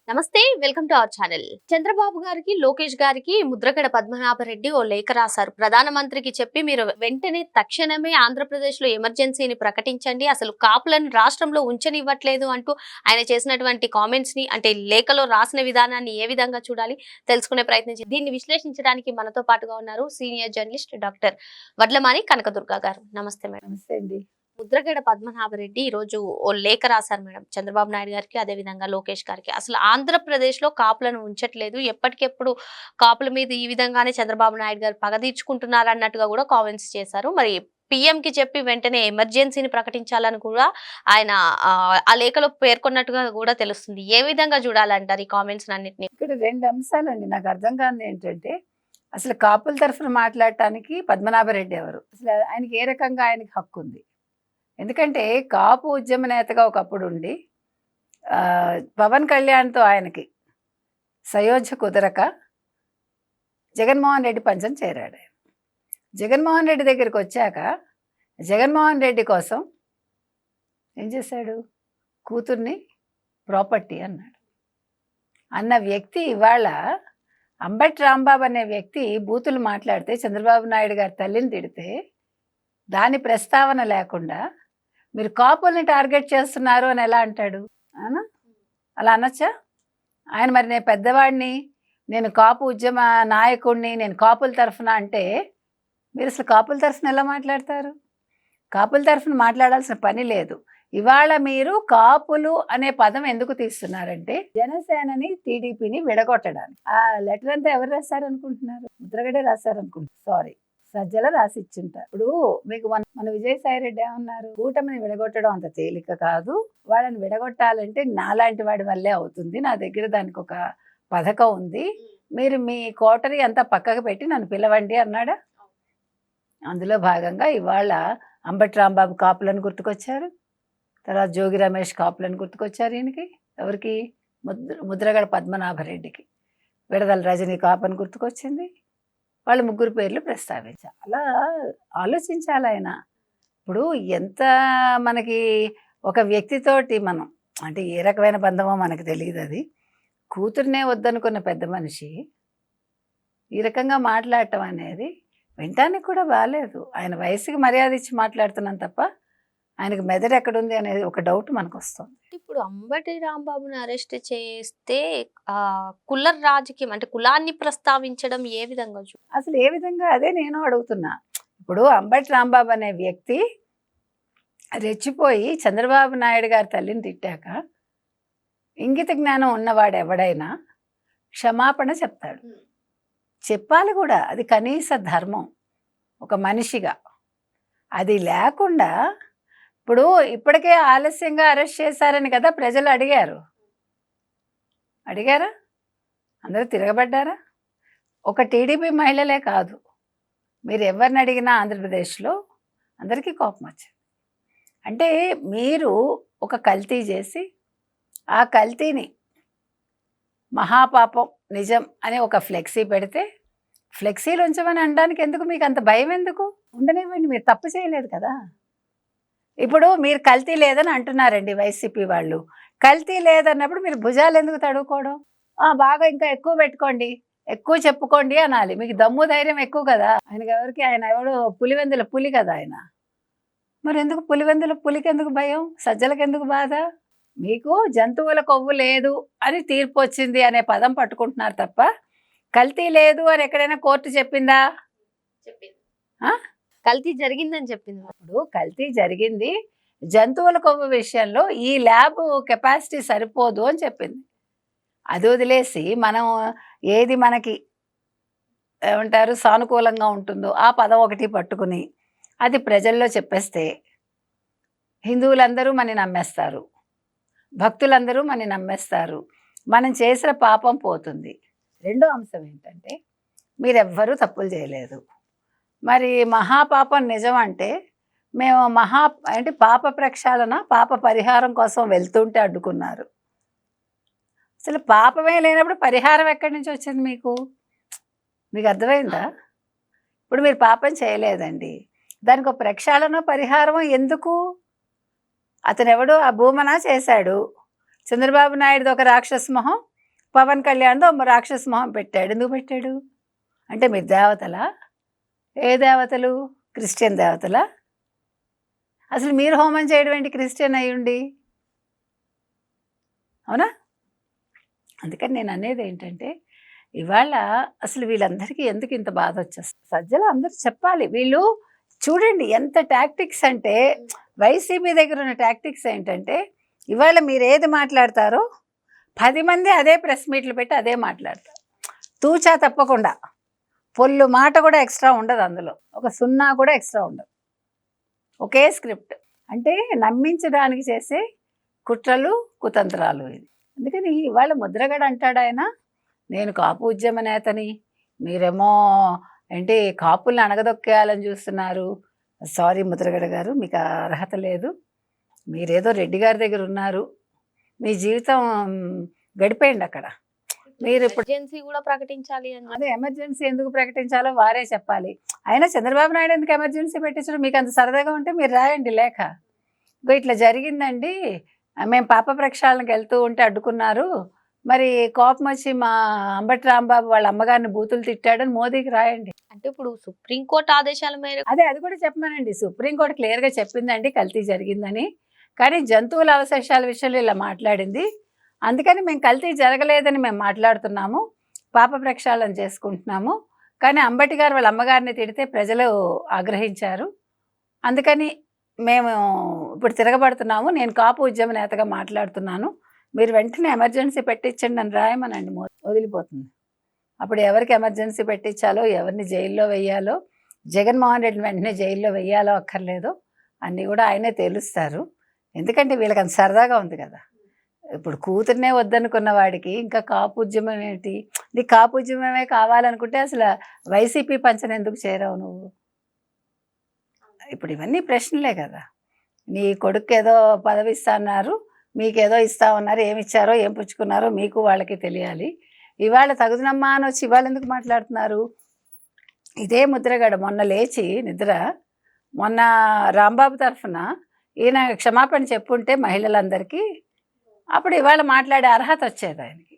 నమస్తే, welcome to our channel. Chandrababu గారికి, లోకేష్ గారికి ముద్రగడ పద్మనాభరెడ్డి ఓ లేఖ రాశారు. ప్రధానమంత్రికి చెప్పి మీరు వెంటనే తక్షణమే ఆంధ్రప్రదేశ్ లో ఎమర్జెన్సీని ప్రకటించండి, అసలు కాపులను రాష్ట్రంలో ఉంచనివ్వట్లేదు అంటూ ఆయన చేసినటువంటి కామెంట్స్ ని, అంటే లేఖలో రాసిన విధానాన్ని ఏ విధంగా చూడాలి తెలుసుకునే ప్రయత్నం. దీన్ని విశ్లేషించడానికి మనతో పాటుగా ఉన్నారు senior journalist doctor Vadlamani Kanakadurga గారు. నమస్తే మేడం. నమస్తే అండి. ముద్రగడ పద్మనాభరెడ్డి ఈ రోజు ఓ లేఖ రాశారు మేడం, చంద్రబాబు నాయుడు గారికి, అదే విధంగా లోకేష్ గారికి. అసలు ఆంధ్రప్రదేశ్ లో కాపులను ఉంచట్లేదు, ఎప్పటికెప్పుడు కాపుల మీద ఈ విధంగానే చంద్రబాబు నాయుడు గారు పగ తీర్చుకుంటున్నారు అన్నట్టుగా కూడా కామెంట్స్ చేశారు. మరి పిఎం కి చెప్పి వెంటనే ఎమర్జెన్సీని ప్రకటించాలని కూడా ఆయన ఆ లేఖలో పేర్కొన్నట్టుగా కూడా తెలుస్తుంది. ఏ విధంగా చూడాలంటారు ఈ కామెంట్స్ అన్నిటిని? ఇక్కడ రెండు అంశాలండి నాకు అర్థం కానిది ఏంటంటే, అసలు కాపుల తరఫున మాట్లాడటానికి పద్మనాభరెడ్డి ఎవరు? అసలు ఆయనకి ఏ రకంగా ఆయనకి హక్కు ఉంది? ఎందుకంటే కాపు ఉద్యమ నేతగా ఒకప్పుడు ఉండి పవన్ కళ్యాణ్తో ఆయనకి సయోధ్య కుదరక జగన్మోహన్ రెడ్డి పంచం చేరాడు. ఆయన జగన్మోహన్ రెడ్డి దగ్గరికి వచ్చాక జగన్మోహన్ రెడ్డి కోసం ఏం చేశాడు? కూతుర్ని ప్రాపర్టీ అన్నాడు. అన్న వ్యక్తి ఇవాళ అంబటి రాంబాబు అనే వ్యక్తి బూతులు మాట్లాడితే, చంద్రబాబు నాయుడు గారి తల్లిని తిడితే దాని ప్రస్తావన లేకుండా మీరు కాపుల్ని టార్గెట్ చేస్తున్నారు అని ఎలా అంటాడు? అలా అనొచ్చా? ఆయన మరి నేను పెద్దవాడిని, నేను కాపు ఉద్యమ నాయకుడిని, నేను కాపుల తరఫున అంటే మీరు అసలు కాపుల తరఫున ఎలా మాట్లాడతారు? కాపుల తరఫున మాట్లాడాల్సిన పని లేదు. ఇవాళ మీరు కాపులు అనే పదం ఎందుకు తీస్తున్నారంటే జనసేనని టీడీపీని విడగొట్టడానికి. ఆ లెటర్ అంతా ఎవరు రాశారనుకుంటున్నారు? ముద్రగడే రాశారనుకుంటున్నారు. సారీ, సజ్జల రాసి ఇచ్చింటారు. ఇప్పుడు మీకు మన విజయసాయి రెడ్డి ఏమన్నారు? కూటమిని విడగొట్టడం అంత తేలిక కాదు, వాళ్ళని విడగొట్టాలంటే నాలాంటి వాడి వల్లే అవుతుంది, నా దగ్గర దానికి ఒక పథకం ఉంది, మీరు మీ కోటరీ అంతా పక్కకు పెట్టి నన్ను పిలవండి అన్నాడా? అందులో భాగంగా ఇవాళ అంబటి రాంబాబు కాపులను గుర్తుకొచ్చారు, తర్వాత జోగి రమేష్ కాపులను గుర్తుకొచ్చారు. ఈయనకి ఎవరికి? ముద్రగడ పద్మనాభరెడ్డికి. విడదల రజనీ కాపని గుర్తుకొచ్చింది. వాళ్ళ ముగ్గురు పేర్లు ప్రస్తావించాలి. అలా ఆలోచించాలి ఆయన. ఇప్పుడు ఎంత మనకి ఒక వ్యక్తితోటి మనం, అంటే ఏ రకమైన బంధమో మనకు తెలియదు, అది కూతుర్నే వద్దనుకున్న పెద్ద మనిషి ఈ రకంగా మాట్లాడటం అనేది వినటానికి కూడా బాగాలేదు. ఆయన వయసుకి మర్యాద ఇచ్చి మాట్లాడుతున్నాం తప్ప ఆయనకు మెదడు ఎక్కడుంది అనేది ఒక డౌట్ మనకు వస్తుంది. ఇప్పుడు అంబటి రాంబాబుని అరెస్ట్ చేస్తే కుల రాజకీయం, అంటే కులాన్ని ప్రస్తావించడం ఏ విధంగా అసలు ఏ విధంగా? అదే నేను అడుగుతున్నా. ఇప్పుడు అంబటి రాంబాబు అనే వ్యక్తి రెచ్చిపోయి చంద్రబాబు నాయుడు గారి తల్లిని తిట్టాక ఇంగిత జ్ఞానం ఉన్నవాడు ఎవడైనా క్షమాపణ చెప్తాడు, చెప్పాలి కూడా. అది కనీస ధర్మం ఒక మనిషిగా. అది లేకుండా ఇప్పుడు ఇప్పటికే ఆలస్యంగా అరెస్ట్ చేశారని కదా ప్రజలు అడిగారా? అందరూ తిరగబడ్డారా? ఒక టీడీపీ మహిళలే కాదు, మీరు ఎవరిని అడిగినా ఆంధ్రప్రదేశ్లో అందరికీ కోపం వచ్చింది. అంటే మీరు ఒక కల్తీ చేసి ఆ కల్తీని మహాపాపం నిజం అని ఒక ఫ్లెక్సీ పెడితే ఫ్లెక్సీలు ఉంచమని అనడానికి ఎందుకు మీకు అంత భయం? ఎందుకు? ఉండనివ్వండి, మీరు తప్పు చేయలేదు కదా. ఇప్పుడు మీరు కల్తీ లేదని అంటున్నారండి వైసీపీ వాళ్ళు. కల్తీ లేదన్నప్పుడు మీరు భుజాలు ఎందుకు తడుకోవడం? బాగా ఇంకా ఎక్కువ పెట్టుకోండి, ఎక్కువ చెప్పుకోండి అనాలి. మీకు దమ్ము ధైర్యం ఎక్కువ కదా. ఆయన ఎవడు పులివెందుల పులి కదా ఆయన. మరి ఎందుకు పులివెందుల పులికి ఎందుకు భయం? సజ్జలకు ఎందుకు బాధ? మీకు జంతువుల కొవ్వు లేదు అని తీర్పు వచ్చింది అనే పదం పట్టుకుంటున్నారు తప్ప కల్తీ లేదు అని ఎక్కడైనా కోర్టు చెప్పిందా? కల్తీ జరిగిందని చెప్పింది. అప్పుడు కల్తీ జరిగింది, జంతువుల కొవ్వు విషయంలో ఈ ల్యాబ్ కెపాసిటీ సరిపోదు అని చెప్పింది. అది వదిలేసి మనం ఏది మనకి ఏమంటారు సానుకూలంగా ఉంటుందో ఆ పదం ఒకటి పట్టుకుని అది ప్రజల్లో చెప్పేస్తే హిందువులందరూ మనని నమ్మేస్తారు, భక్తులందరూ మనని నమ్మేస్తారు, మనం చేసిన పాపం పోతుంది. రెండో అంశం ఏంటంటే మీరెవ్వరూ తప్పులు చేయలేదు, మరి మహాపాపం నిజం అంటే మేము పాప ప్రక్షాళన పాప పరిహారం కోసం వెళ్తుంటే అడ్డుకున్నారు. అసలు పాపమే లేనప్పుడు పరిహారం ఎక్కడి నుంచి వచ్చింది మీకు అర్థమైందా? ఇప్పుడు మీరు పాపం చేయలేదండి, దానికి ఒక ప్రక్షాళన పరిహారం ఎందుకు? అతను ఎవడు ఆ భూమన చేశాడు, చంద్రబాబు నాయుడుది ఒక రాక్షస మొహం, పవన్ కళ్యాణ్తో రాక్షస మొహం పెట్టాడు. ఎందుకు పెట్టాడు అంటే మీరు దేవతలా? ఏ దేవతలు? క్రిస్టియన్ దేవతలా? అసలు మీరు హోమం చేయడం ఏంటి క్రిస్టియన్ అయ్యుండి? అవునా? అందుకని నేను అనేది ఏంటంటే ఇవాళ అసలు వీళ్ళందరికీ ఎందుకు ఇంత బాధ వచ్చేస్తుంది? సజ్జలు అందరూ చెప్పాలి. వీళ్ళు చూడండి ఎంత టాక్టిక్స్ అంటే, వైసీపీ దగ్గర ఉన్న టాక్టిక్స్ ఏంటంటే ఇవాళ మీరు ఏది మాట్లాడతారో 10 మంది అదే ప్రెస్ మీట్లు పెట్టి అదే మాట్లాడతారు. తూచా తప్పకుండా పొల్లు మాట కూడా ఎక్స్ట్రా ఉండదు, అందులో ఒక సున్నా కూడా ఎక్స్ట్రా ఉండదు. ఒకే స్క్రిప్ట్. అంటే నమ్మించడానికి చేసే కుట్రలు కుతంత్రాలు ఇది. అందుకని ఇవాళ ముద్రగడ అంటాడు ఆయన, నేను కాపు ఉద్యమ నేతని, మీరేమో ఏంటి కాపుల్ని అణగదొక్కేయాలని చూస్తున్నారు. సారీ ముద్రగడ గారు, మీకు ఆ అర్హత లేదు. మీరేదో రెడ్డి గారి దగ్గర ఉన్నారు, మీ జీవితం గడిపోయింది అక్కడ. మీరు ఇప్పుడు ఎమర్జెన్సీ కూడా ప్రకటించాలి అని అదే ఎమర్జెన్సీ ఎందుకు ప్రకటించాలో వారే చెప్పాలి. అయినా చంద్రబాబు నాయుడు ఎందుకు ఎమర్జెన్సీ పెట్టించడం? మీకు అంత సరదాగా ఉంటే మీరు రాయండి లేఖ. ఇంకో ఇట్లా జరిగిందండి, మేము పాప ప్రక్షాళనకి వెళ్తూ ఉంటే అడ్డుకున్నారు, మరి కోపం వచ్చి మా అంబటి రాంబాబు వాళ్ళ అమ్మగారిని బూతులు తిట్టాడని మోదీకి రాయండి. అంటే ఇప్పుడు సుప్రీంకోర్టు ఆదేశాల మేరకు అదే అది కూడా చెప్పమానండి. సుప్రీంకోర్టు క్లియర్గా చెప్పిందండి కల్తీ జరిగిందని, కానీ జంతువుల అవశేషాల విషయంలో ఇలా మాట్లాడింది, అందుకని మేము కల్తీ జరగలేదని మేము మాట్లాడుతున్నాము, పాప ప్రక్షాళన చేసుకుంటున్నాము. కానీ అంబటి గారు వాళ్ళ అమ్మగారిని తిడితే ప్రజలు ఆగ్రహించారు, అందుకని మేము ఇప్పుడు తిరగబడుతున్నాము, నేను కాపు ఉద్యమ నేతగా మాట్లాడుతున్నాను, మీరు వెంటనే ఎమర్జెన్సీ పెట్టించండి అని రాయమనండి. వదిలిపోతుంది. అప్పుడు ఎవరికి ఎమర్జెన్సీ పెట్టించాలో, ఎవరిని జైల్లో వెయ్యాలో, జగన్మోహన్ రెడ్డిని వెంటనే జైల్లో వెయ్యాలో అక్కర్లేదో అన్నీ కూడా ఆయనే తేలుస్తారు. ఎందుకంటే వీళ్ళకి అంత సరదాగా ఉంది కదా. ఇప్పుడు కూతుర్నే వద్దనుకున్న వాడికి ఇంకా కాపు ఉద్యమం ఏంటి? నీ కాపు ఉద్యమమే కావాలనుకుంటే అసలు వైసీపీ పంచన ఎందుకు చేరావు నువ్వు? ఇప్పుడు ఇవన్నీ ప్రశ్నలే కదా. నీ కొడుకు ఏదో పదవి ఇస్తా అన్నారు, మీకేదో ఇస్తా ఉన్నారు, ఏమి ఇచ్చారో ఏం పుచ్చుకున్నారో మీకు వాళ్ళకి తెలియాలి. ఇవాళ తగుదనమ్మా అని వచ్చి ఇవాళ ఎందుకు మాట్లాడుతున్నారు? ఇదే ముద్రగడ మొన్న లేచి నిద్ర, మొన్న రాంబాబు తరఫున ఈయన క్షమాపణ చెప్పుంటే మహిళలందరికీ, అప్పుడు ఇవాళ మాట్లాడే అర్హత వచ్చేది ఆయనకి.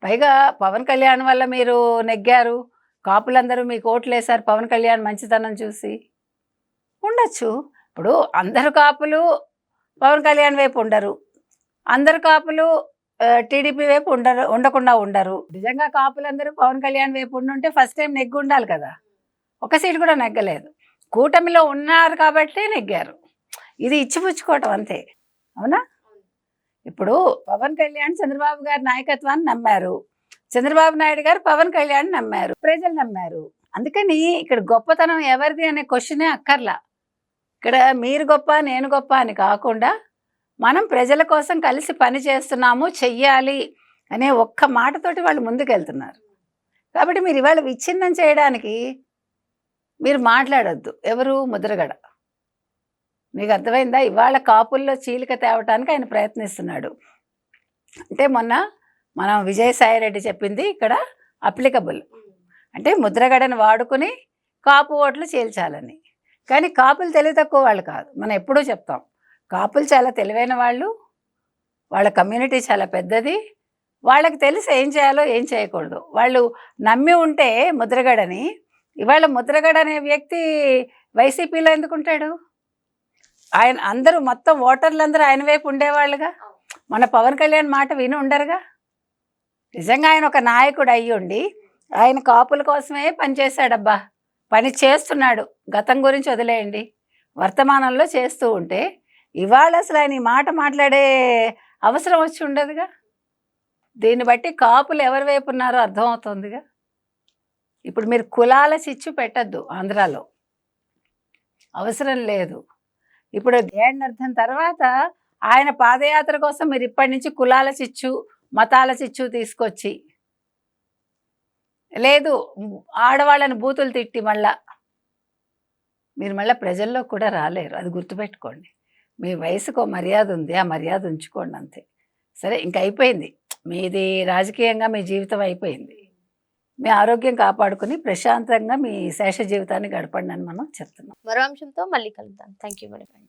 పైగా పవన్ కళ్యాణ్ వల్ల మీరు నెగ్గారు, కాపులందరూ మీకు ఓట్లు వేశారు పవన్ కళ్యాణ్ మంచితనం చూసి. ఉండొచ్చు. ఇప్పుడు అందరు కాపులు పవన్ కళ్యాణ్ వైపు ఉండరు, అందరు కాపులు టీడీపీ వైపు ఉండకుండా ఉండరు. నిజంగా కాపులందరూ పవన్ కళ్యాణ్ వైపు ఉండుంటే ఫస్ట్ టైం నెగ్గి ఉండాలి కదా. ఒక సీట్ కూడా నెగ్గలేదు. కూటమిలో ఉన్నారు కాబట్టి నెగ్గారు. ఇది ఇచ్చిపుచ్చుకోవటం అంతే. అవునా? ఇప్పుడు పవన్ కళ్యాణ్ చంద్రబాబు గారి నాయకత్వాన్ని నమ్మారు, చంద్రబాబు నాయుడు గారు పవన్ కళ్యాణ్ నమ్మారు, ప్రజలు నమ్మారు. అందుకని ఇక్కడ గొప్పతనం ఎవరిది అనే క్వశ్చనే అక్కర్లా. ఇక్కడ మీరు గొప్ప నేను గొప్ప అని కాకుండా మనం ప్రజల కోసం కలిసి పని చేస్తున్నాము, చెయ్యాలి అనే ఒక్క మాటతోటి వాళ్ళు ముందుకెళ్తున్నారు. కాబట్టి మీరు ఇవాళ విచ్ఛిన్నం చేయడానికి మీరు మాట్లాడొద్దు. ఎవరు? ముద్రగడ. మీకు అర్థమైందా? ఇవాళ కాపుల్లో చీలిక తేవటానికి ఆయన ప్రయత్నిస్తున్నాడు. అంటే మొన్న మనం విజయసాయిరెడ్డి చెప్పింది ఇక్కడ అప్లికబుల్. అంటే ముద్రగడని వాడుకుని కాపు ఓట్లు చీల్చాలని. కానీ కాపులు తెలివి తక్కువ వాళ్ళు కాదు, మనం ఎప్పుడూ చెప్తాం. కాపులు చాలా తెలివైన వాళ్ళు, వాళ్ళ కమ్యూనిటీ చాలా పెద్దది, వాళ్ళకి తెలిసి ఏం చేయాలో ఏం చేయకూడదు. వాళ్ళు నమ్మి ఉంటే ముద్రగడని, ఇవాళ ముద్రగడ అనే వ్యక్తి వైసీపీలో ఎందుకుంటాడు? ఆయన అందరూ మొత్తం ఓటర్లందరూ ఆయన వైపు ఉండేవాళ్ళుగా, మన పవన్ కళ్యాణ్ మాట విని ఉండరుగా. నిజంగా ఆయన ఒక నాయకుడు అయ్యుండి ఆయన కాపుల కోసమే పనిచేశాడబ్బా, పని చేస్తున్నాడు. గతం గురించి వదిలేయండి, వర్తమానంలో చేస్తూ ఉంటే ఇవాళ అసలు ఆయన ఈ మాట మాట్లాడే అవసరం వచ్చి ఉండదుగా. దీన్ని బట్టి కాపులు ఎవరి వైపు ఉన్నారో అర్థమవుతుందిగా. ఇప్పుడు మీరు కులాల చిచ్చు పెట్టద్దు ఆంధ్రాలో, అవసరం లేదు. ఇప్పుడు ఏడనర్థం తర్వాత ఆయన పాదయాత్ర కోసం మీరు ఇప్పటి నుంచి కులాల చిచ్చు, మతాల చిచ్చు తీసుకొచ్చి, లేదు ఆడవాళ్ళని బూతులు తిట్టి మీరు మళ్ళీ ప్రజల్లో కూడా రాలేరు. అది గుర్తుపెట్టుకోండి. మీ వయసుకు మర్యాద ఉంది, ఆ మర్యాద ఉంచుకోండి అంతే. సరే, ఇంక అయిపోయింది మీది, రాజకీయంగా మీ జీవితం అయిపోయింది. మీ ఆరోగ్యం కాపాడుకుని ప్రశాంతంగా మీ శేష జీవితాన్ని గడపండి అని మనం చెప్తున్నాం. మరో అంశంతో మళ్ళీ కలుద్దాం. Thank you madam.